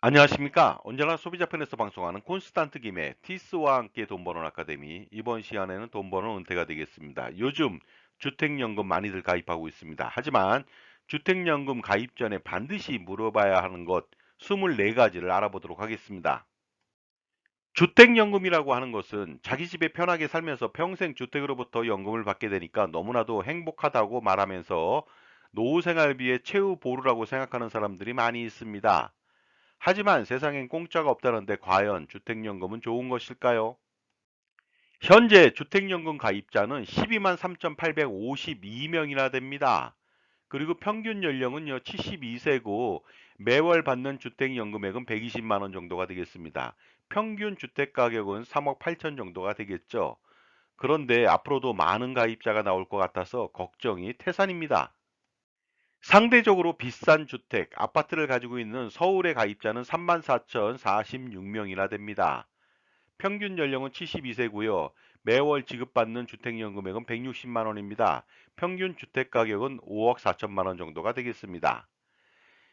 안녕하십니까. 언제나 소비자편에서 방송하는 콘스탄트 김의 티스와 함께 돈 버는 아카데미. 이번 시간에는 돈 버는 은퇴가 되겠습니다. 요즘 주택연금 많이들 가입하고 있습니다. 하지만 주택연금 가입 전에 반드시 물어봐야 하는 것 24가지를 알아보도록 하겠습니다. 주택연금이라고 하는 것은 자기 집에 편하게 살면서 평생 주택으로부터 연금을 받게 되니까 너무나도 행복하다고 말하면서 노후 생활비의 최후 보루라고 생각하는 사람들이 많이 있습니다. 하지만 세상엔 공짜가 없다는데 과연 주택연금은 좋은 것일까요? 현재 주택연금 가입자는 12만 3,852명이나 됩니다. 그리고 평균 연령은요 72세고 매월 받는 주택연금액은 120만 원 정도가 되겠습니다. 평균 주택가격은 3억 8천 정도가 되겠죠. 그런데 앞으로도 많은 가입자가 나올 것 같아서 걱정이 태산입니다. 상대적으로 비싼 주택, 아파트를 가지고 있는 서울의 가입자는 34,046명이나 됩니다. 평균 연령은 72세고요. 매월 지급받는 주택연금액은 160만 원입니다. 평균 주택가격은 5억 4천만 원 정도가 되겠습니다.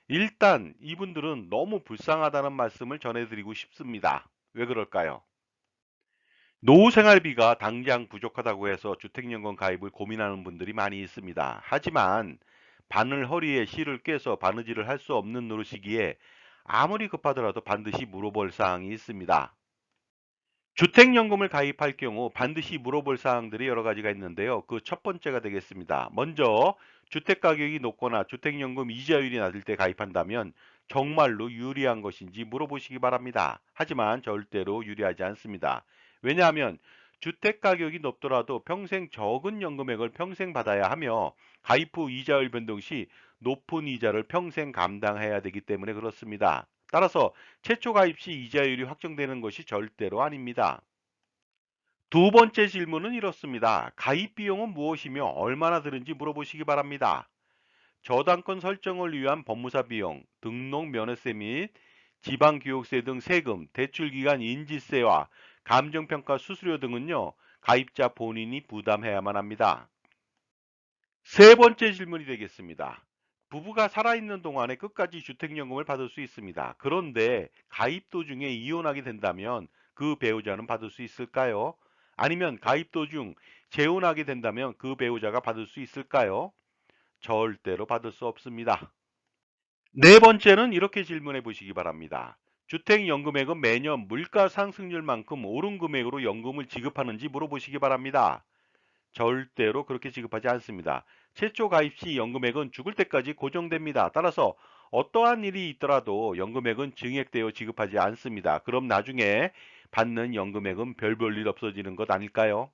일단 이분들은 너무 불쌍하다는 말씀을 전해드리고 싶습니다. 왜 그럴까요? 노후 생활비가 당장 부족하다고 해서 주택연금 가입을 고민하는 분들이 많이 있습니다. 하지만 바늘 허리에 실을 꿰서 바느질을 할 수 없는 노릇이기에 아무리 급하더라도 반드시 물어볼 사항이 있습니다. 주택연금을 가입할 경우 반드시 물어볼 사항들이 여러 가지가 있는데요. 그 첫 번째가 되겠습니다. 먼저 주택가격이 높거나 주택연금 이자율이 낮을 때 가입한다면 정말로 유리한 것인지 물어보시기 바랍니다. 하지만 절대로 유리하지 않습니다. 왜냐하면 주택가격이 높더라도 평생 적은 연금액을 평생 받아야 하며 가입 후 이자율 변동 시 높은 이자를 평생 감당해야 되기 때문에 그렇습니다. 따라서 최초 가입 시 이자율이 확정되는 것이 절대로 아닙니다. 두 번째 질문은 이렇습니다. 가입 비용은 무엇이며 얼마나 드는지 물어보시기 바랍니다. 저당권 설정을 위한 법무사 비용, 등록 면허세 및 지방교육세 등 세금, 대출기간 인지세와 감정평가 수수료 등은요, 가입자 본인이 부담해야만 합니다. 세 번째 질문이 되겠습니다. 부부가 살아있는 동안에 끝까지 주택연금을 받을 수 있습니다. 그런데 가입 도중에 이혼하게 된다면 그 배우자는 받을 수 있을까요? 아니면 가입 도중 재혼하게 된다면 그 배우자가 받을 수 있을까요? 절대로 받을 수 없습니다. 네 번째는 이렇게 질문해 보시기 바랍니다. 주택연금액은 매년 물가 상승률만큼 오른 금액으로 연금을 지급하는지 물어보시기 바랍니다. 절대로 그렇게 지급하지 않습니다. 최초 가입 시 연금액은 죽을 때까지 고정됩니다. 따라서 어떠한 일이 있더라도 연금액은 증액되어 지급하지 않습니다. 그럼 나중에 받는 연금액은 별 볼 일 없어지는 것 아닐까요?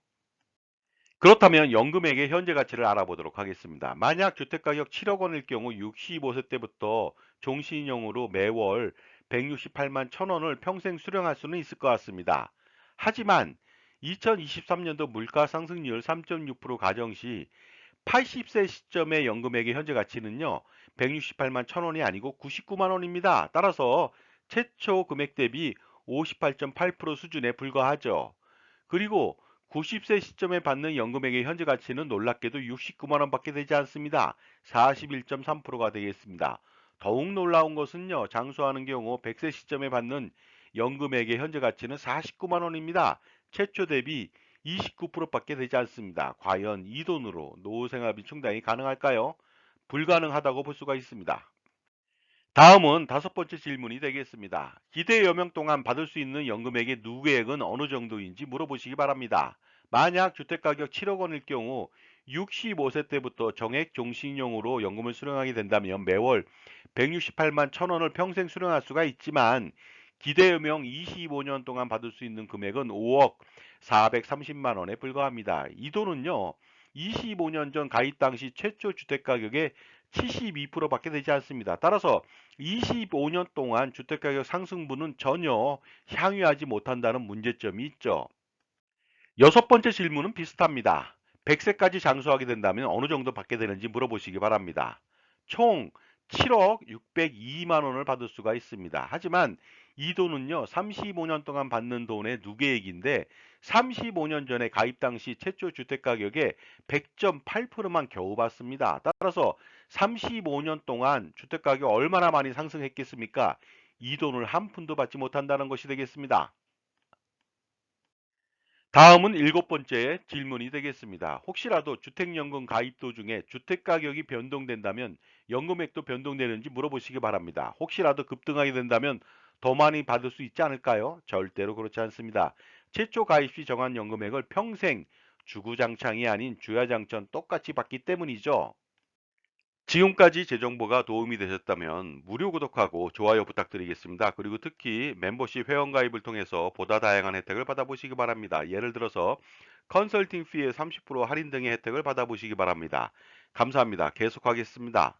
그렇다면 연금액의 현재 가치를 알아보도록 하겠습니다. 만약 주택가격 7억 원일 경우 65세 때부터 종신형으로 매월 168만 1천원을 평생 수령할 수는 있을 것 같습니다. 하지만 2023년도 물가 상승률 3.6% 가정 시 80세 시점의 연금액의 현재 가치는요, 168만 1천원이 아니고 99만 원입니다. 따라서 최초 금액 대비 58.8% 수준에 불과하죠. 그리고 90세 시점에 받는 연금액의 현재 가치는 놀랍게도 69만 원밖에 되지 않습니다. 41.3%가 되겠습니다. 더욱 놀라운 것은요, 장수하는 경우 100세 시점에 받는 연금액의 현재 가치는 49만 원입니다. 최초 대비 29%밖에 되지 않습니다. 과연 이 돈으로 노후 생활비 충당이 가능할까요? 불가능하다고 볼 수가 있습니다. 다음은 다섯 번째 질문이 되겠습니다. 기대 여명 동안 받을 수 있는 연금액의 누계액은 어느 정도인지 물어보시기 바랍니다. 만약 주택가격 7억 원일 경우 65세 때부터 정액 종신형으로 연금을 수령하게 된다면 매월 168만 1천원을 평생 수령할 수가 있지만 기대 여명 25년 동안 받을 수 있는 금액은 5억 430만 원에 불과합니다. 이 돈은요, 25년 전 가입 당시 최초 주택가격의 72%밖에 되지 않습니다. 따라서 25년 동안 주택가격 상승분은 전혀 향유하지 못한다는 문제점이 있죠. 여섯 번째 질문은 비슷합니다. 100세까지 장수하게 된다면 어느 정도 받게 되는지 물어보시기 바랍니다. 총 7억 602만 원을 받을 수가 있습니다. 하지만 이 돈은요, 35년 동안 받는 돈의 누계액인데 35년 전에 가입 당시 최초 주택 가격의 100.8%만 겨우 받습니다. 따라서 35년 동안 주택 가격 얼마나 많이 상승했겠습니까? 이 돈을 한 푼도 받지 못한다는 것이 되겠습니다. 다음은 일곱 번째 질문이 되겠습니다. 혹시라도 주택연금 가입 도중에 주택가격이 변동된다면 연금액도 변동되는지 물어보시기 바랍니다. 혹시라도 급등하게 된다면 더 많이 받을 수 있지 않을까요? 절대로 그렇지 않습니다. 최초 가입 시 정한 연금액을 평생 주구장창이 아닌 주야장천 똑같이 받기 때문이죠. 지금까지 제 정보가 도움이 되셨다면 무료 구독하고 좋아요 부탁드리겠습니다. 그리고 특히 멤버십 회원가입을 통해서 보다 다양한 혜택을 받아보시기 바랍니다. 예를 들어서 컨설팅 피의 30% 할인 등의 혜택을 받아보시기 바랍니다. 감사합니다. 계속하겠습니다.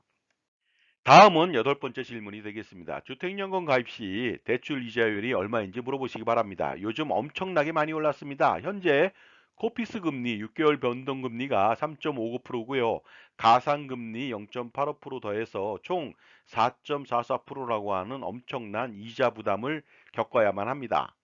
다음은 여덟 번째 질문이 되겠습니다. 주택연금 가입 시 대출 이자율이 얼마인지 물어보시기 바랍니다. 요즘 엄청나게 많이 올랐습니다. 현재 코피스 금리 6개월 변동금리가 3.59%고요. 가상금리 0.85% 더해서 총 4.44%라고 하는 엄청난 이자 부담을 겪어야만 합니다.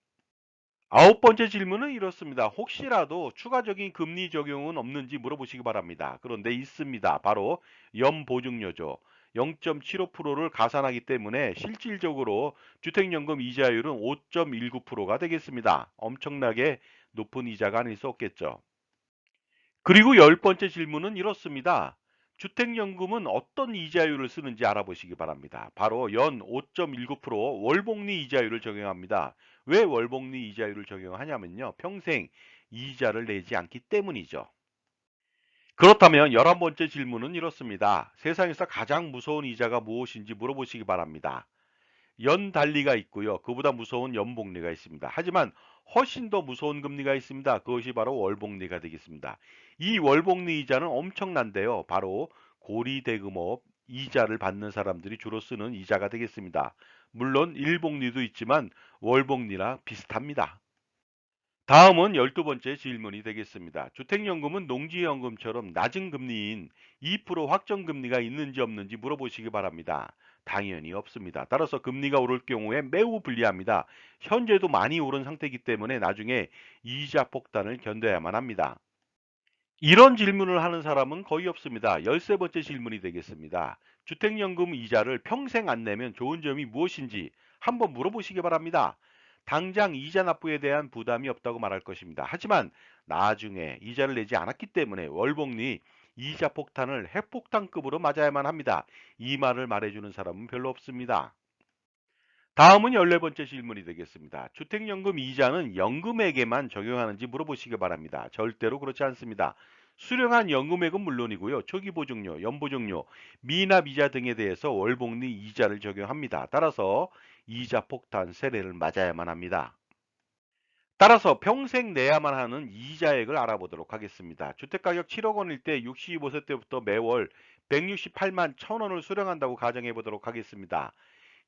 아홉 번째 질문은 이렇습니다. 혹시라도 추가적인 금리 적용은 없는지 물어보시기 바랍니다. 그런데 있습니다. 바로 연보증료죠. 0.75%를 가산하기 때문에 실질적으로 주택연금 이자율은 5.19%가 되겠습니다. 엄청나게 높은 이자가 아닐 수 없겠죠. 그리고 열 번째 질문은 이렇습니다. 주택연금은 어떤 이자율을 쓰는지 알아보시기 바랍니다. 바로 연 5.19% 월복리 이자율을 적용합니다. 왜 월복리 이자율을 적용하냐면요. 평생 이자를 내지 않기 때문이죠. 그렇다면 11번째 질문은 이렇습니다. 세상에서 가장 무서운 이자가 무엇인지 물어보시기 바랍니다. 연 달리가 있고요. 그보다 무서운 연복리가 있습니다. 하지만 훨씬 더 무서운 금리가 있습니다. 그것이 바로 월복리가 되겠습니다. 이 월복리 이자는 엄청난데요. 바로 고리대금업 이자를 받는 사람들이 주로 쓰는 이자가 되겠습니다. 물론 일복리도 있지만 월복리랑 비슷합니다. 다음은 12번째 질문이 되겠습니다. 주택연금은 농지연금처럼 낮은 금리인 2% 확정금리가 있는지 없는지 물어보시기 바랍니다. 당연히 없습니다. 따라서 금리가 오를 경우에 매우 불리합니다. 현재도 많이 오른 상태이기 때문에 나중에 이자 폭탄을 견뎌야만 합니다. 이런 질문을 하는 사람은 거의 없습니다. 13번째 질문이 되겠습니다. 주택연금 이자를 평생 안 내면 좋은 점이 무엇인지 한번 물어보시기 바랍니다. 당장 이자 납부에 대한 부담이 없다고 말할 것입니다. 하지만 나중에 이자를 내지 않았기 때문에 월복리 이자 폭탄을 핵폭탄급으로 맞아야만 합니다. 이 말을 말해주는 사람은 별로 없습니다. 다음은 14번째 질문이 되겠습니다. 주택연금 이자는 연금액에만 적용하는지 물어보시기 바랍니다. 절대로 그렇지 않습니다. 수령한 연금액은 물론이고요. 초기보증료, 연보증료, 미납이자 등에 대해서 월복리 이자를 적용합니다. 따라서 이자 폭탄 세례를 맞아야만 합니다. 따라서 평생 내야만 하는 이자액을 알아보도록 하겠습니다. 주택가격 7억 원일 때 65세 때부터 매월 168만 1천원을 수령한다고 가정해 보도록 하겠습니다.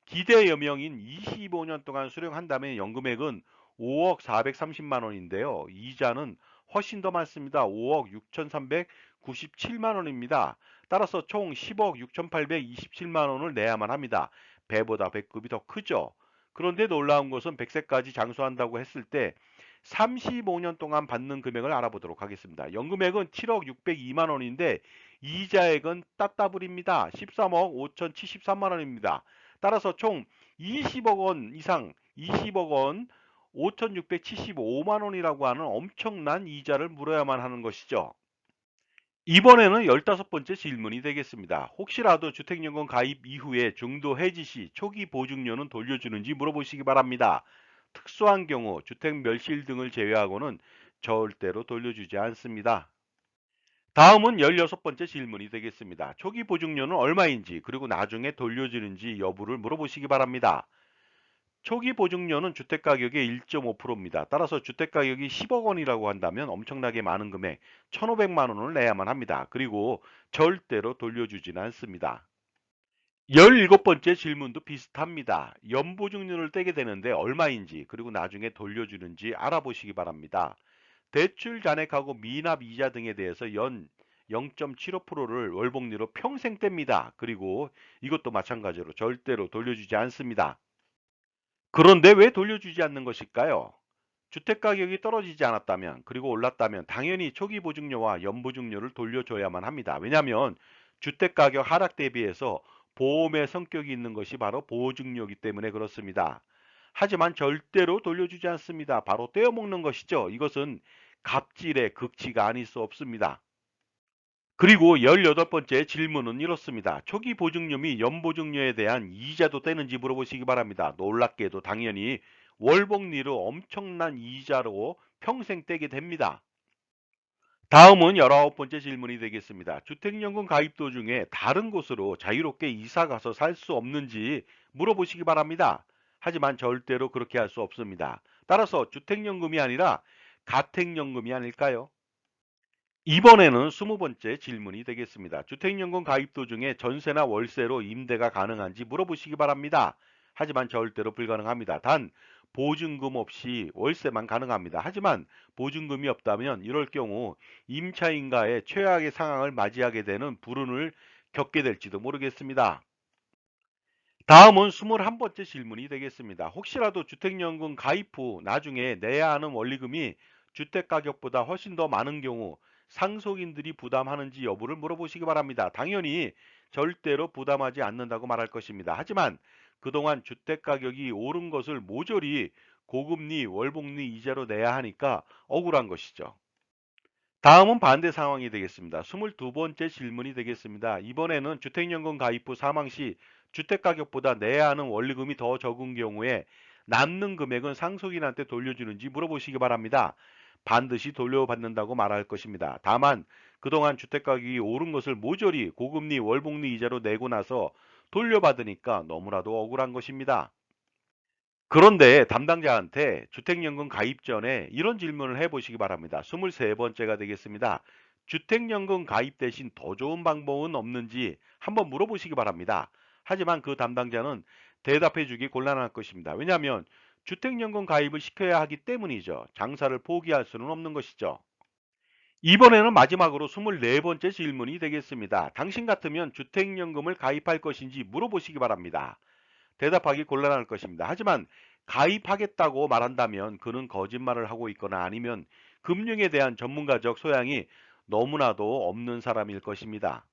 기대 여명인 25년 동안 수령한다면 연금액은 5억 430만 원인데요. 이자는 훨씬 더 많습니다. 5억 6,397만 원입니다. 따라서 총 10억 6,827만 원을 내야만 합니다. 배보다 배급이 더 크죠. 그런데 놀라운 것은 100세까지 장수한다고 했을 때 35년 동안 받는 금액을 알아보도록 하겠습니다. 연금액은 7억 602만 원인데 이자액은 따따블입니다. 13억 5,073만 원입니다. 따라서 총 20억 원 이상, 20억 원 5,675만 원이라고 하는 엄청난 이자를 물어야만 하는 것이죠. 이번에는 15번째 질문이 되겠습니다. 혹시라도 주택연금 가입 이후에 중도 해지 시 초기 보증료는 돌려주는지 물어보시기 바랍니다. 특수한 경우 주택 멸실 등을 제외하고는 절대로 돌려주지 않습니다. 다음은 16번째 질문이 되겠습니다. 초기 보증료는 얼마인지 그리고 나중에 돌려주는지 여부를 물어보시기 바랍니다. 초기 보증료는 주택가격의 1.5%입니다. 따라서 주택가격이 10억 원이라고 한다면 엄청나게 많은 금액 1,500만 원을 내야만 합니다. 그리고 절대로 돌려주지는 않습니다. 17번째 질문도 비슷합니다. 연보증료를 떼게 되는데 얼마인지 그리고 나중에 돌려주는지 알아보시기 바랍니다. 대출 잔액하고 미납 이자 등에 대해서 연 0.75%를 월복리로 평생 뗍니다. 그리고 이것도 마찬가지로 절대로 돌려주지 않습니다. 그런데 왜 돌려주지 않는 것일까요? 주택가격이 떨어지지 않았다면 그리고 올랐다면 당연히 초기 보증료와 연보증료를 돌려줘야만 합니다. 왜냐하면 주택가격 하락 대비해서 보험의 성격이 있는 것이 바로 보증료이기 때문에 그렇습니다. 하지만 절대로 돌려주지 않습니다. 바로 떼어먹는 것이죠. 이것은 갑질의 극치가 아닐 수 없습니다. 그리고 18번째 질문은 이렇습니다. 초기 보증료 및 연보증료에 대한 이자도 떼는지 물어보시기 바랍니다. 놀랍게도 당연히 월복리로 엄청난 이자로 평생 떼게 됩니다. 다음은 19번째 질문이 되겠습니다. 주택연금 가입 도중에 다른 곳으로 자유롭게 이사 가서 살 수 없는지 물어보시기 바랍니다. 하지만 절대로 그렇게 할 수 없습니다. 따라서 주택연금이 아니라 가택연금이 아닐까요? 이번에는 20번째 질문이 되겠습니다. 주택연금 가입 도중에 전세나 월세로 임대가 가능한지 물어보시기 바랍니다. 하지만 절대로 불가능합니다. 단 보증금 없이 월세만 가능합니다. 하지만 보증금이 없다면 이럴 경우 임차인가의 최악의 상황을 맞이하게 되는 불운을 겪게 될지도 모르겠습니다. 다음은 21번째 질문이 되겠습니다. 혹시라도 주택연금 가입 후 나중에 내야 하는 원리금이 주택가격보다 훨씬 더 많은 경우 상속인들이 부담하는지 여부를 물어보시기 바랍니다. 당연히 절대로 부담하지 않는다고 말할 것입니다. 하지만 그동안 주택가격이 오른 것을 모조리 고금리, 월복리 이자로 내야 하니까 억울한 것이죠. 다음은 반대 상황이 되겠습니다. 22번째 질문이 되겠습니다. 이번에는 주택연금 가입 후 사망 시 주택가격보다 내야 하는 원리금이 더 적은 경우에 남는 금액은 상속인한테 돌려주는지 물어보시기 바랍니다. 반드시 돌려받는다고 말할 것입니다. 다만 그동안 주택가격이 오른 것을 모조리 고금리 월복리 이자로 내고 나서 돌려받으니까 너무나도 억울한 것입니다. 그런데 담당자한테 주택연금 가입 전에 이런 질문을 해보시기 바랍니다. 23번째가 되겠습니다. 주택연금 가입 대신 더 좋은 방법은 없는지 한번 물어보시기 바랍니다. 하지만 그 담당자는 대답해 주기 곤란할 것입니다. 왜냐하면 주택연금 가입을 시켜야 하기 때문이죠. 장사를 포기할 수는 없는 것이죠. 이번에는 마지막으로 24번째 질문이 되겠습니다. 당신 같으면 주택연금을 가입할 것인지 물어보시기 바랍니다. 대답하기 곤란할 것입니다. 하지만 가입하겠다고 말한다면 그는 거짓말을 하고 있거나 아니면 금융에 대한 전문가적 소양이 너무나도 없는 사람일 것입니다.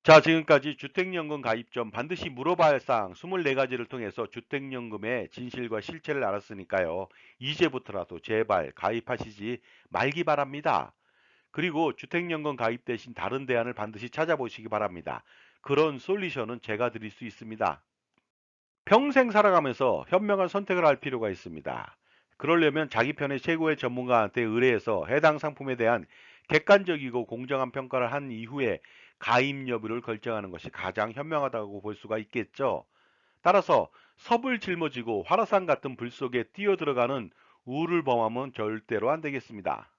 자, 지금까지 주택연금 가입 전 반드시 물어봐야 할 사항 24가지를 통해서 주택연금의 진실과 실체를 알았으니까요. 이제부터라도 제발 가입하시지 말기 바랍니다. 그리고 주택연금 가입 대신 다른 대안을 반드시 찾아보시기 바랍니다. 그런 솔루션은 제가 드릴 수 있습니다. 평생 살아가면서 현명한 선택을 할 필요가 있습니다. 그러려면 자기 편의 최고의 전문가한테 의뢰해서 해당 상품에 대한 객관적이고 공정한 평가를 한 이후에 가입 여부를 결정하는 것이 가장 현명하다고 볼 수가 있겠죠. 따라서 섭을 짊어지고 화라산 같은 불 속에 뛰어들어가는 우를 범하면 절대로 안 되겠습니다.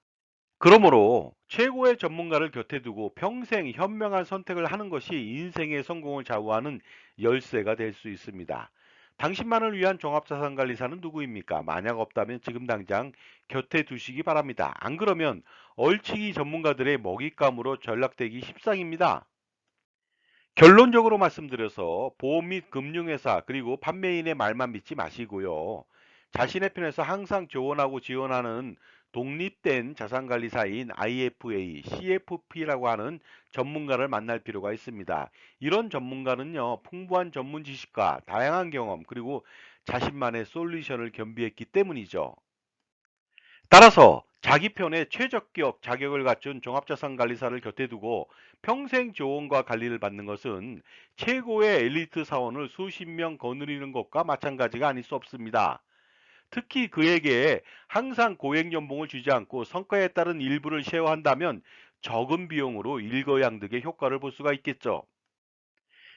그러므로 최고의 전문가를 곁에 두고 평생 현명한 선택을 하는 것이 인생의 성공을 좌우하는 열쇠가 될 수 있습니다. 당신만을 위한 종합자산관리사는 누구입니까? 만약 없다면 지금 당장 곁에 두시기 바랍니다. 안 그러면 얼치기 전문가들의 먹잇감으로 전락되기 십상입니다. 결론적으로 말씀드려서 보험 및 금융회사 그리고 판매인의 말만 믿지 마시고요. 자신의 편에서 항상 조언하고 지원하는 독립된 자산관리사인 IFA, CFP라고 하는 전문가를 만날 필요가 있습니다. 이런 전문가는요, 풍부한 전문 지식과 다양한 경험 그리고 자신만의 솔루션을 겸비했기 때문이죠. 따라서 자기 편에 최적격 자격을 갖춘 종합자산관리사를 곁에 두고 평생 조언과 관리를 받는 것은 최고의 엘리트 사원을 수십 명 거느리는 것과 마찬가지가 아닐 수 없습니다. 특히 그에게 항상 고액 연봉을 주지 않고 성과에 따른 일부를 쉐어한다면 적은 비용으로 일거양득의 효과를 볼 수가 있겠죠.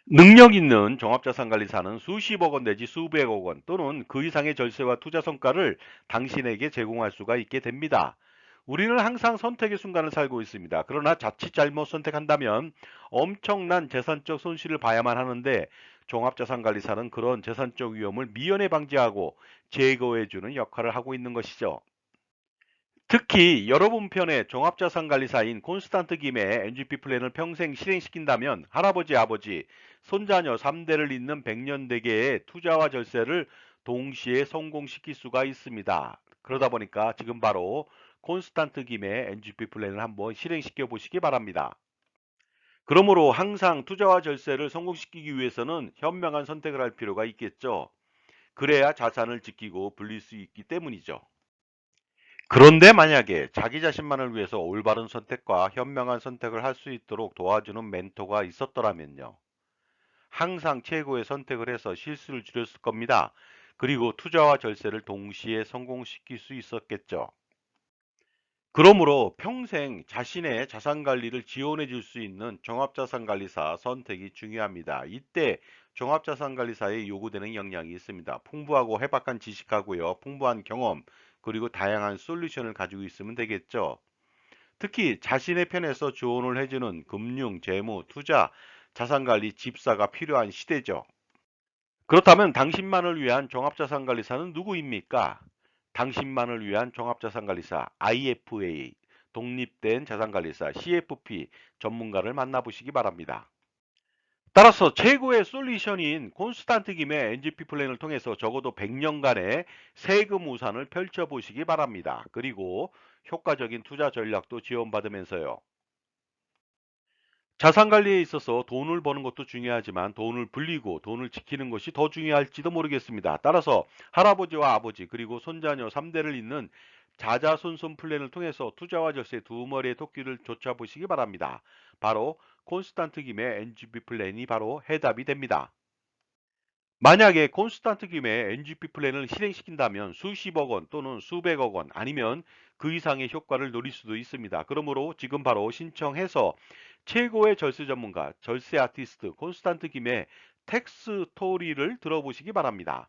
능력 있는 종합자산관리사는 수십억 원 내지 수백억 원 또는 그 이상의 절세와 투자 성과를 당신에게 제공할 수가 있게 됩니다. 우리는 항상 선택의 순간을 살고 있습니다. 그러나 자칫 잘못 선택한다면 엄청난 재산적 손실을 봐야만 하는데 종합자산관리사는 그런 재산적 위험을 미연에 방지하고 제거해주는 역할을 하고 있는 것이죠. 특히 여러분 편의 종합자산관리사인 콘스탄트 김의 NGP 플랜을 평생 실행시킨다면 할아버지, 아버지, 손자녀 3대를 잇는 100년 대계의 투자와 절세를 동시에 성공시킬 수가 있습니다. 그러다 보니까 지금 바로 콘스탄트 김의 NGP 플랜을 한번 실행시켜 보시기 바랍니다. 그러므로 항상 투자와 절세를 성공시키기 위해서는 현명한 선택을 할 필요가 있겠죠. 그래야 자산을 지키고 불릴 수 있기 때문이죠. 그런데 만약에 자기 자신만을 위해서 올바른 선택과 현명한 선택을 할 수 있도록 도와주는 멘토가 있었더라면요. 항상 최고의 선택을 해서 실수를 줄였을 겁니다. 그리고 투자와 절세를 동시에 성공시킬 수 있었겠죠. 그러므로 평생 자신의 자산 관리를 지원해 줄 수 있는 종합자산관리사 선택이 중요합니다. 이때 종합자산관리사에 요구되는 역량이 있습니다. 풍부하고 해박한 지식하고요, 풍부한 경험, 그리고 다양한 솔루션을 가지고 있으면 되겠죠. 특히 자신의 편에서 조언을 해주는 금융, 재무, 투자, 자산관리 집사가 필요한 시대죠. 그렇다면 당신만을 위한 종합자산관리사는 누구입니까? 당신만을 위한 종합자산관리사 IFA, 독립된 자산관리사 CFP 전문가를 만나보시기 바랍니다. 따라서 최고의 솔루션인 콘스탄트 김의 NGP 플랜을 통해서 적어도 100년간의 세금 우산을 펼쳐보시기 바랍니다. 그리고 효과적인 투자 전략도 지원받으면서요. 자산 관리에 있어서 돈을 버는 것도 중요하지만 돈을 불리고 돈을 지키는 것이 더 중요할지도 모르겠습니다. 따라서 할아버지와 아버지 그리고 손자녀 3대를 잇는 자자손손 플랜을 통해서 투자와 절세 두 머리의 토끼를 쫓아보시기 바랍니다. 바로 콘스탄트 김의 NGP 플랜이 바로 해답이 됩니다. 만약에 콘스탄트 김의 NGP 플랜을 실행시킨다면 수십억 원 또는 수백억 원 아니면 그 이상의 효과를 노릴 수도 있습니다. 그러므로 지금 바로 신청해서 최고의 절세 전문가, 절세 아티스트 콘스탄트 김의 텍스 스토리를 들어보시기 바랍니다.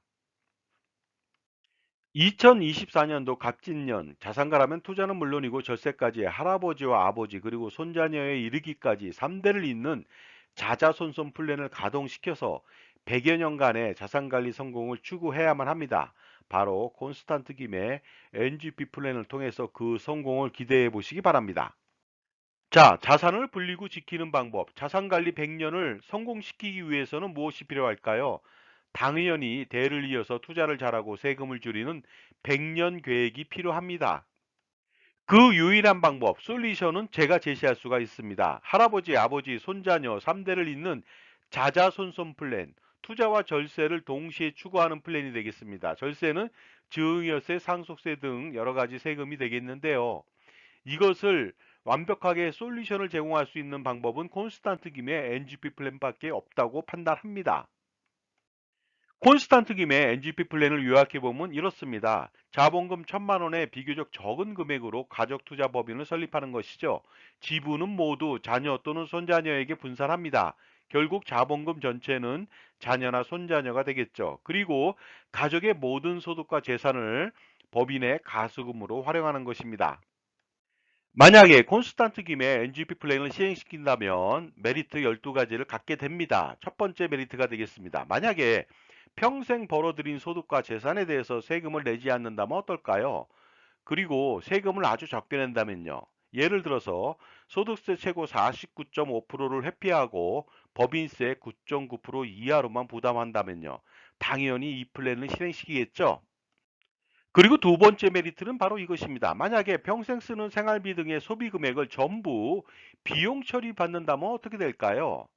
2024년도 갑진년 자산가라면 투자는 물론이고 절세까지 할아버지와 아버지 그리고 손자녀에 이르기까지 3대를 잇는 자자손손 플랜을 가동시켜서 100여 년간의 자산관리 성공을 추구해야만 합니다. 바로 콘스탄트 김의 NGP 플랜을 통해서 그 성공을 기대해 보시기 바랍니다. 자, 자산을 불리고 지키는 방법. 자산관리 100년을 성공시키기 위해서는 무엇이 필요할까요? 당연히 대를 이어서 투자를 잘하고 세금을 줄이는 100년 계획이 필요합니다. 그 유일한 방법, 솔루션은 제가 제시할 수가 있습니다. 할아버지, 아버지, 손자녀 3대를 잇는 자자손손 플랜, 투자와 절세를 동시에 추구하는 플랜이 되겠습니다. 절세는 증여세, 상속세 등 여러 가지 세금이 되겠는데요. 이것을 완벽하게 솔루션을 제공할 수 있는 방법은 콘스탄트 김의 NGP 플랜밖에 없다고 판단합니다. 콘스탄트 김의 NGP 플랜을 요약해보면 이렇습니다. 자본금 1000만 원의 비교적 적은 금액으로 가족 투자 법인을 설립하는 것이죠. 지분은 모두 자녀 또는 손자녀에게 분산합니다. 결국 자본금 전체는 자녀나 손자녀가 되겠죠. 그리고 가족의 모든 소득과 재산을 법인의 가수금으로 활용하는 것입니다. 만약에 콘스탄트 김의 NGP 플랜을 시행시킨다면 메리트 12가지를 갖게 됩니다. 첫 번째 메리트가 되겠습니다. 만약에 평생 벌어들인 소득과 재산에 대해서 세금을 내지 않는다면 어떨까요? 그리고 세금을 아주 적게 낸다면요. 예를 들어서 소득세 최고 49.5%를 회피하고 법인세 9.9% 이하로만 부담한다면요. 당연히 이 플랜을 실행시키겠죠. 그리고 두 번째 메리트는 바로 이것입니다. 만약에 평생 쓰는 생활비 등의 소비 금액을 전부 비용 처리받는다면 어떻게 될까요?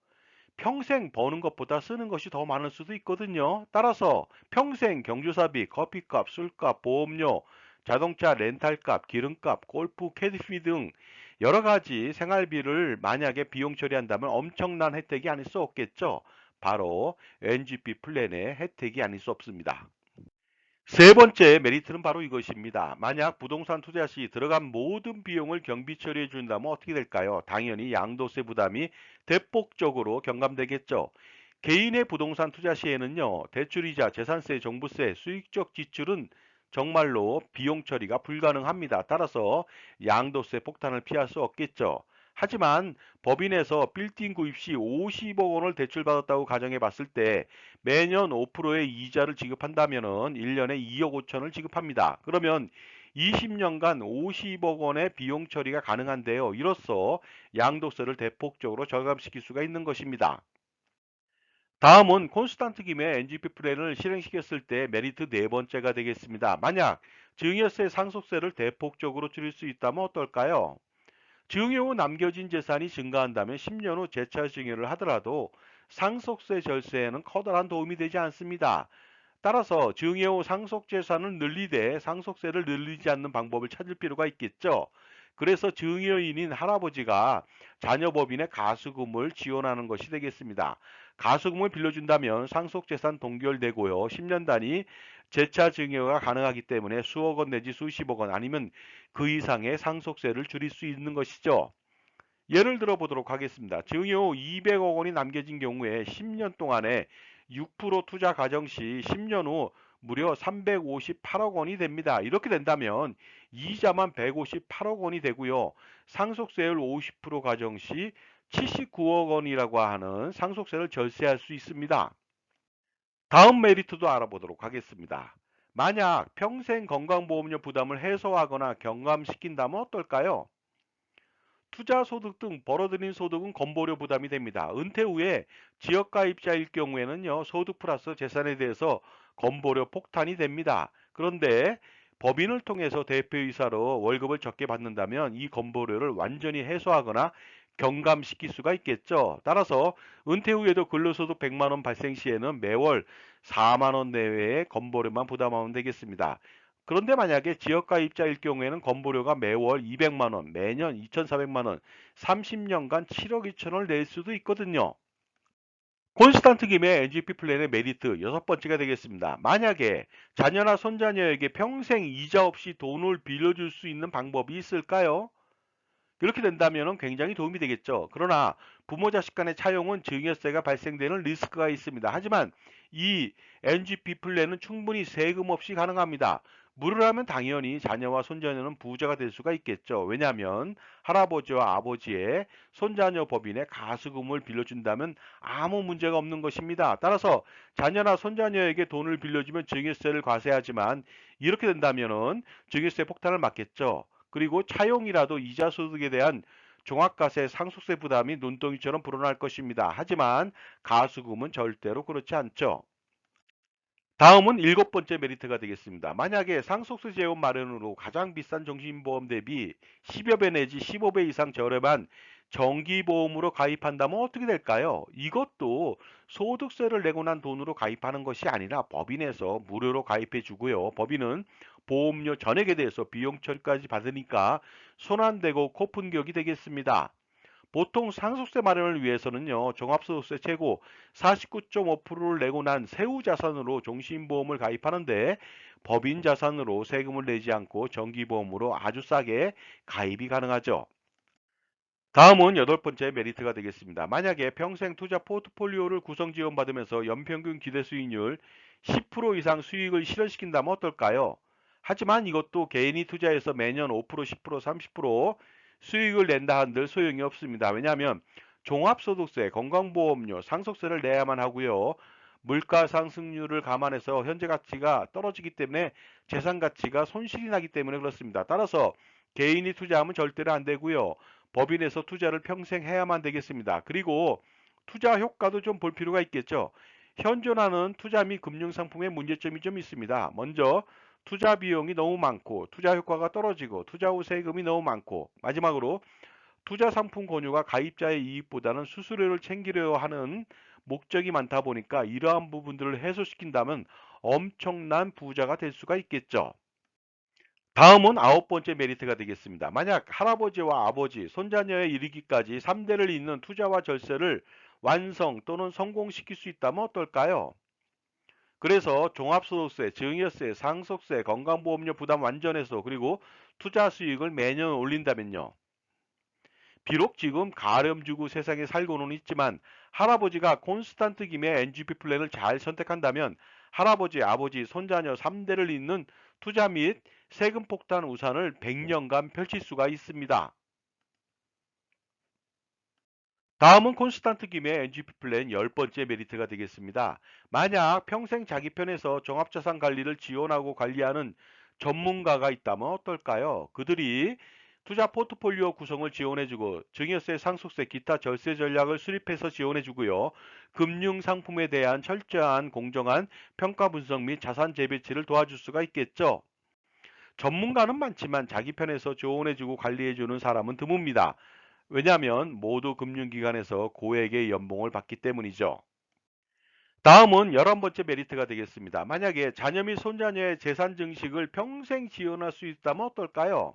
평생 버는 것보다 쓰는 것이 더 많을 수도 있거든요. 따라서 평생 경조사비, 커피값, 술값, 보험료, 자동차 렌탈값, 기름값, 골프, 캐디피 등 여러 가지 생활비를 만약에 비용 처리한다면 엄청난 혜택이 아닐 수 없겠죠. 바로 NGP 플랜의 혜택이 아닐 수 없습니다. 세 번째 메리트는 바로 이것입니다. 만약 부동산 투자 시 들어간 모든 비용을 경비 처리해 준다면 어떻게 될까요? 당연히 양도세 부담이 대폭적으로 경감되겠죠. 개인의 부동산 투자 시에는요, 대출이자 재산세, 종부세, 수익적 지출은 정말로 비용 처리가 불가능합니다. 따라서 양도세 폭탄을 피할 수 없겠죠. 하지만 법인에서 빌딩 구입 시 50억 원을 대출받았다고 가정해 봤을 때 매년 5%의 이자를 지급한다면은 1년에 2억 5천을 지급합니다. 그러면 20년간 50억 원의 비용 처리가 가능한데요. 이로써 양도세를 대폭적으로 절감시킬 수가 있는 것입니다. 다음은 콘스탄트 김의 NGP 플랜을 실행시켰을 때 메리트 네 번째가 되겠습니다. 만약 증여세 상속세를 대폭적으로 줄일 수 있다면 어떨까요? 증여 후 남겨진 재산이 증가한다면 10년 후 재차 증여를 하더라도 상속세 절세에는 커다란 도움이 되지 않습니다. 따라서 증여 후 상속재산을 늘리되 상속세를 늘리지 않는 방법을 찾을 필요가 있겠죠. 그래서 증여인인 할아버지가 자녀법인의 가수금을 지원하는 것이 되겠습니다. 가수금을 빌려준다면 상속재산 동결되고요. 10년 단위 재차 증여가 가능하기 때문에 수억 원 내지 수십억 원 아니면 그 이상의 상속세를 줄일 수 있는 것이죠. 예를 들어 보도록 하겠습니다. 증여 후 200억 원이 남겨진 경우에 10년 동안에 6% 투자 가정 시 10년 후 무려 358억 원이 됩니다. 이렇게 된다면 이자만 158억 원이 되고요. 상속세율 50% 가정 시 79억 원이라고 하는 상속세를 절세할 수 있습니다. 다음 메리트도 알아보도록 하겠습니다. 만약 평생 건강보험료 부담을 해소하거나 경감시킨다면 어떨까요? 투자 소득 등 벌어들인 소득은 건보료 부담이 됩니다. 은퇴 후에 지역가입자일 경우에는요, 소득 플러스 재산에 대해서 건보료 폭탄이 됩니다. 그런데 법인을 통해서 대표이사로 월급을 적게 받는다면 이 건보료를 완전히 해소하거나 경감시킬 수가 있겠죠. 따라서 은퇴 후에도 근로소득 100만 원 발생 시에는 매월 4만 원 내외의 건보료만 부담하면 되겠습니다. 그런데 만약에 지역가 입자일 경우에는 건보료가 매월 200만 원, 매년 2,400만 원, 30년간 7억 2천원을 낼 수도 있거든요. 콘스탄트 김의 NGP 플랜의 메리트 여섯 번째가 되겠습니다. 만약에 자녀나 손자녀에게 평생 이자 없이 돈을 빌려줄 수 있는 방법이 있을까요? 그렇게 된다면 굉장히 도움이 되겠죠. 그러나 부모 자식 간의 차용은 증여세가 발생되는 리스크가 있습니다. 하지만 이 NGP 플랜은 충분히 세금 없이 가능합니다. 무료라면 당연히 자녀와 손자녀는 부자가 될 수가 있겠죠. 왜냐하면 할아버지와 아버지의 손자녀 법인에 가수금을 빌려준다면 아무 문제가 없는 것입니다. 따라서 자녀나 손자녀에게 돈을 빌려주면 증여세를 과세하지만 이렇게 된다면 증여세 폭탄을 맞겠죠. 그리고 차용이라도 이자 소득에 대한 종합과세 상속세 부담이 눈덩이처럼 불어날 것입니다. 하지만 가수금은 절대로 그렇지 않죠. 다음은 일곱 번째 메리트가 되겠습니다. 만약에 상속세 재원 마련으로 가장 비싼 정신보험 대비 10여 배 내지 15배 이상 저렴한 정기보험으로 가입한다면 어떻게 될까요? 이것도 소득세를 내고 난 돈으로 가입하는 것이 아니라 법인에서 무료로 가입해 주고요. 법인은 보험료 전액에 대해서 비용 처리까지 받으니까 손안대고 코푼격이 되겠습니다. 보통 상속세 마련을 위해서는요, 종합소득세 최고 49.5%를 내고 난 세후 자산으로 종신보험을 가입하는데 법인 자산으로 세금을 내지 않고 정기보험으로 아주 싸게 가입이 가능하죠. 다음은 여덟 번째 메리트가 되겠습니다. 만약에 평생 투자 포트폴리오를 구성 지원받으면서 연평균 기대 수익률 10% 이상 수익을 실현시킨다면 어떨까요? 하지만 이것도 개인이 투자해서 매년 5%, 10%, 30% 수익을 낸다 한들 소용이 없습니다. 왜냐하면 종합소득세, 건강보험료, 상속세를 내야만 하고요. 물가 상승률을 감안해서 현재 가치가 떨어지기 때문에 재산 가치가 손실이 나기 때문에 그렇습니다. 따라서 개인이 투자하면 절대로 안 되고요. 법인에서 투자를 평생 해야만 되겠습니다. 그리고 투자 효과도 좀 볼 필요가 있겠죠. 현존하는 투자 및 금융상품의 문제점이 좀 있습니다. 먼저 투자 비용이 너무 많고 투자 효과가 떨어지고 투자 후 세금이 너무 많고 마지막으로 투자 상품 권유가 가입자의 이익보다는 수수료를 챙기려 하는 목적이 많다 보니까 이러한 부분들을 해소시킨다면 엄청난 부자가 될 수가 있겠죠. 다음은 아홉 번째 메리트가 되겠습니다. 만약 할아버지와 아버지, 손자녀에 이르기까지 3대를 잇는 투자와 절세를 완성 또는 성공시킬 수 있다면 어떨까요? 그래서 종합소득세, 증여세, 상속세, 건강보험료 부담 완전해서 그리고 투자 수익을 매년 올린다면요. 비록 지금 가렴주고 세상에 살고는 있지만 할아버지가 콘스탄트 김의 NGP 플랜을 잘 선택한다면 할아버지, 아버지, 손자녀 3대를 잇는 투자 및 세금 폭탄 우산을 100년간 펼칠 수가 있습니다. 다음은 콘스탄트 김의 NGP 플랜 10번째 메리트가 되겠습니다. 만약 평생 자기 편에서 종합자산 관리를 지원하고 관리하는 전문가가 있다면 어떨까요? 그들이 투자 포트폴리오 구성을 지원해주고 증여세, 상속세, 기타 절세 전략을 수립해서 지원해주고요. 금융상품에 대한 철저한 공정한 평가 분석 및 자산 재배치를 도와줄 수가 있겠죠. 전문가는 많지만 자기 편에서 조언해주고 관리해주는 사람은 드뭅니다. 왜냐하면 모두 금융기관에서 고액의 연봉을 받기 때문이죠. 다음은 11번째 메리트가 되겠습니다. 만약에 자녀 및 손자녀의 재산 증식을 평생 지원할 수 있다면 어떨까요?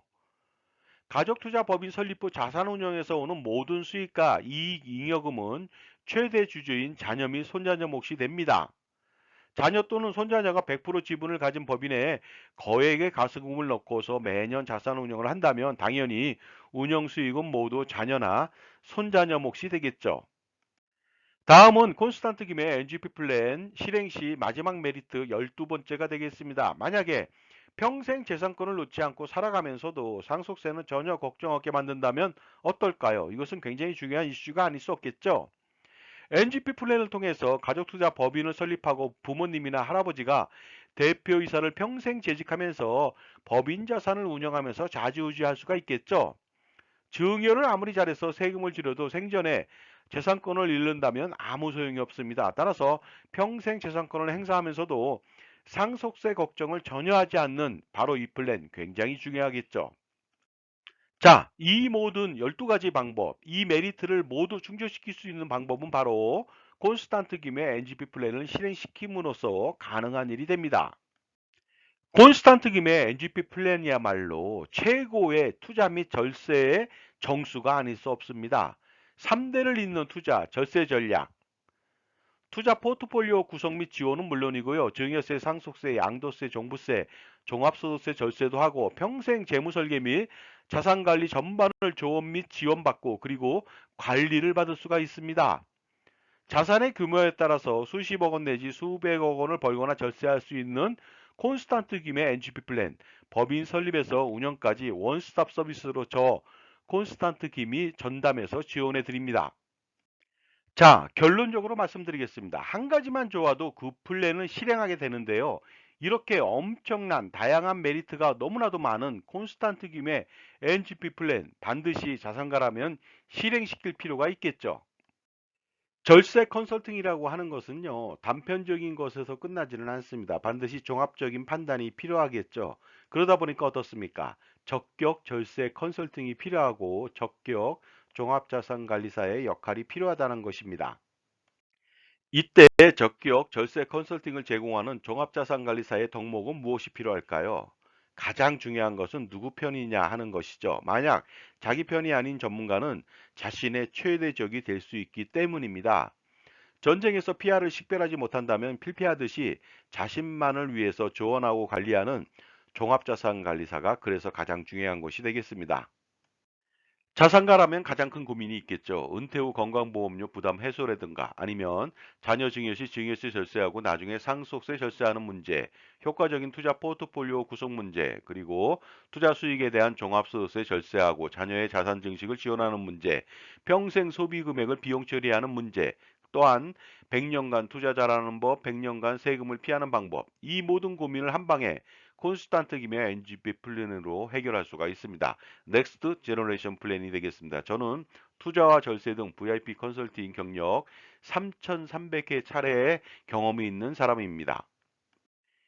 가족투자법인 설립 후 자산운용에서 오는 모든 수익과 이익 잉여금은 최대 주주인 자녀 및 손자녀 몫이 됩니다. 자녀 또는 손자녀가 100% 지분을 가진 법인에 거액의 가스금을 넣고서 매년 자산운용을 한다면 당연히 운영 수익은 모두 자녀나 손자녀 몫이 되겠죠. 다음은 콘스탄트 김의 NGP 플랜 실행 시 마지막 메리트 12번째가 되겠습니다. 만약에 평생 재산권을 놓지 않고 살아가면서도 상속세는 전혀 걱정 없게 만든다면 어떨까요? 이것은 굉장히 중요한 이슈가 아닐 수 없겠죠. NGP 플랜을 통해서 가족투자 법인을 설립하고 부모님이나 할아버지가 대표이사를 평생 재직하면서 법인 자산을 운영하면서 좌지우지할 수가 있겠죠. 증여를 아무리 잘해서 세금을 지려도 생전에 재산권을 잃는다면 아무 소용이 없습니다. 따라서 평생 재산권을 행사하면서도 상속세 걱정을 전혀 하지 않는 바로 이 플랜 굉장히 중요하겠죠. 자, 이 모든 12가지 방법, 이 메리트를 모두 충족시킬 수 있는 방법은 바로 콘스탄트 김의 NGP 플랜을 실행시킴으로써 가능한 일이 됩니다. 콘스탄트 김의 NGP 플랜이야말로 최고의 투자 및 절세의 정수가 아닐 수 없습니다. 3대를 잇는 투자, 절세 전략, 투자 포트폴리오 구성 및 지원은 물론이고요. 증여세, 상속세, 양도세, 종부세, 종합소득세 절세도 하고 평생 재무설계 및 자산관리 전반을 조언 및 지원받고 그리고 관리를 받을 수가 있습니다. 자산의 규모에 따라서 수십억 원 내지 수백억 원을 벌거나 절세할 수 있는 콘스탄트 김의 NGP 플랜, 법인 설립에서 운영까지 원스톱 서비스로 저 콘스탄트 김이 전담해서 지원해 드립니다. 자, 결론적으로 말씀드리겠습니다. 한 가지만 좋아도 그 플랜을 실행하게 되는데요. 이렇게 엄청난 다양한 메리트가 너무나도 많은 콘스탄트 김의 NGP 플랜 반드시 자산가라면 실행시킬 필요가 있겠죠. 절세 컨설팅이라고 하는 것은요, 단편적인 것에서 끝나지는 않습니다. 반드시 종합적인 판단이 필요하겠죠. 그러다 보니까 어떻습니까? 적격 절세 컨설팅이 필요하고 적격 종합자산관리사의 역할이 필요하다는 것입니다. 이때 적격 절세 컨설팅을 제공하는 종합자산관리사의 덕목은 무엇이 필요할까요? 가장 중요한 것은 누구 편이냐 하는 것이죠. 만약 자기 편이 아닌 전문가는 자신의 최대적이 될 수 있기 때문입니다. 전쟁에서 피아를 식별하지 못한다면 필피하듯이 자신만을 위해서 조언하고 관리하는 종합자산관리사가 그래서 가장 중요한 것이 되겠습니다. 자산가라면 가장 큰 고민이 있겠죠. 은퇴 후 건강보험료 부담 해소라든가 아니면 자녀 증여 시 증여세 절세하고 나중에 상속세 절세하는 문제, 효과적인 투자 포트폴리오 구성 문제, 그리고 투자 수익에 대한 종합소득세 절세하고 자녀의 자산 증식을 지원하는 문제, 평생 소비 금액을 비용 처리하는 문제, 또한 100년간 투자 잘하는 법, 100년간 세금을 피하는 방법, 이 모든 고민을 한 방에 콘스탄트 김의 NGP 플랜으로 해결할 수가 있습니다. 넥스트 제너레이션 플랜이 되겠습니다. 저는 투자와 절세 등 VIP 컨설팅 경력 3,300회 차례의 경험이 있는 사람입니다.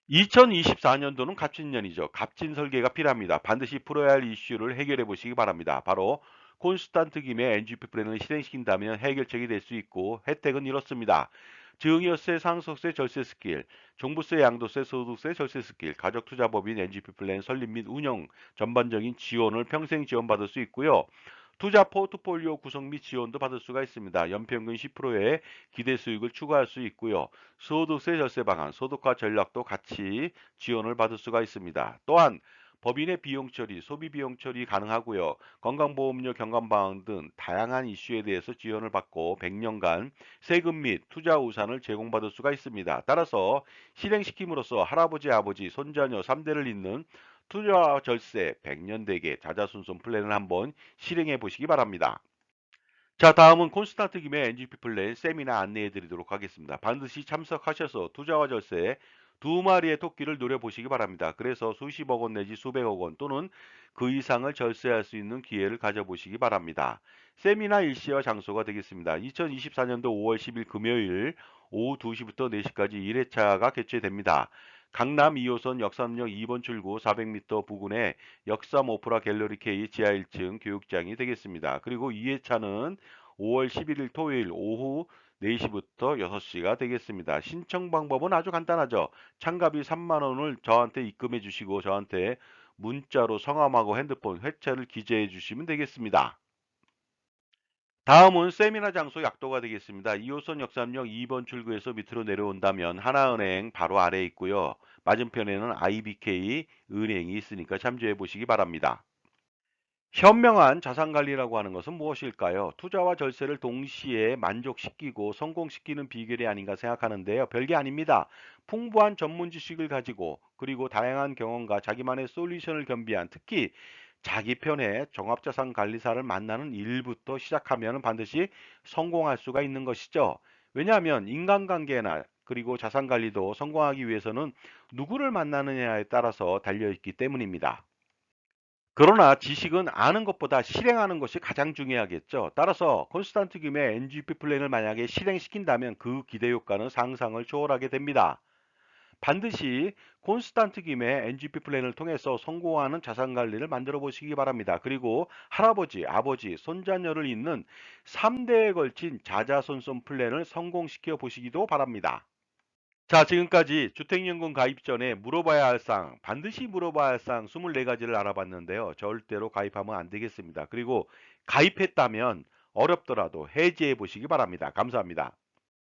2024년도는 갑진년이죠. 갑진 설계가 필요합니다. 반드시 풀어야 할 이슈를 해결해 보시기 바랍니다. 바로 콘스탄트 김의 NGP 플랜을 실행시킨다면 해결책이 될 수 있고 혜택은 이렇습니다. 증여세, 상속세, 절세 스킬, 종부세, 양도세, 소득세, 절세 스킬, 가족투자법인 NGP 플랜 설립 및 운영 전반적인 지원을 평생 지원받을 수 있고요. 투자 포트폴리오 구성 및 지원도 받을 수가 있습니다. 연평균 10%의 기대 수익을 추가할 수 있고요. 소득세 절세 방안, 소득화 전략도 같이 지원을 받을 수가 있습니다. 또한 법인의 비용 처리, 소비 비용 처리 가능하고요. 건강보험료 경감 방안 등 다양한 이슈에 대해서 지원을 받고 100년간 세금 및 투자 우산을 제공받을 수가 있습니다. 따라서 실행시킴으로써 할아버지, 아버지, 손자녀 3대를 잇는 투자와 절세 100년 대계 자자손손 플랜을 한번 실행해 보시기 바랍니다. 자, 다음은 콘스탄트 김의 NGP 플랜 세미나 안내해 드리도록 하겠습니다. 반드시 참석하셔서 투자와 절세 두 마리의 토끼를 노려보시기 바랍니다. 그래서 수십억 원 내지 수백억 원 또는 그 이상을 절세할 수 있는 기회를 가져보시기 바랍니다. 세미나 일시와 장소가 되겠습니다. 2024년도 5월 10일 금요일 오후 2시부터 4시까지 1회차가 개최됩니다. 강남 2호선 역삼역 2번 출구 400m 부근에 역삼 오프라 갤러리 K 지하 1층 교육장이 되겠습니다. 그리고 2회차는 5월 11일 토요일 오후 4시부터 6시가 되겠습니다. 신청 방법은 아주 간단하죠. 참가비 3만 원을 저한테 입금해 주시고 저한테 문자로 성함하고 핸드폰 회차를 기재해 주시면 되겠습니다. 다음은 세미나 장소 약도가 되겠습니다. 2호선 역삼역 2번 출구에서 밑으로 내려온다면 하나은행 바로 아래에 있고요. 맞은편에는 IBK 은행이 있으니까 참조해 보시기 바랍니다. 현명한 자산관리라고 하는 것은 무엇일까요? 투자와 절세를 동시에 만족시키고 성공시키는 비결이 아닌가 생각하는데요. 별게 아닙니다. 풍부한 전문 지식을 가지고 그리고 다양한 경험과 자기만의 솔루션을 겸비한 특히 자기 편의 종합자산관리사를 만나는 일부터 시작하면 반드시 성공할 수가 있는 것이죠. 왜냐하면 인간관계나 그리고 자산관리도 성공하기 위해서는 누구를 만나느냐에 따라서 달려있기 때문입니다. 그러나 지식은 아는 것보다 실행하는 것이 가장 중요하겠죠. 따라서 콘스탄트 김의 NGP 플랜을 만약에 실행시킨다면 그 기대 효과는 상상을 초월하게 됩니다. 반드시 콘스탄트 김의 NGP 플랜을 통해서 성공하는 자산 관리를 만들어 보시기 바랍니다. 그리고 할아버지, 아버지, 손자녀를 잇는 3대에 걸친 자자손손 플랜을 성공시켜 보시기도 바랍니다. 자, 지금까지 주택연금 가입 전에 물어봐야 할 사항, 반드시 물어봐야 할 사항 24가지를 알아봤는데요. 절대로 가입하면 안 되겠습니다. 그리고 가입했다면 어렵더라도 해지해 보시기 바랍니다. 감사합니다.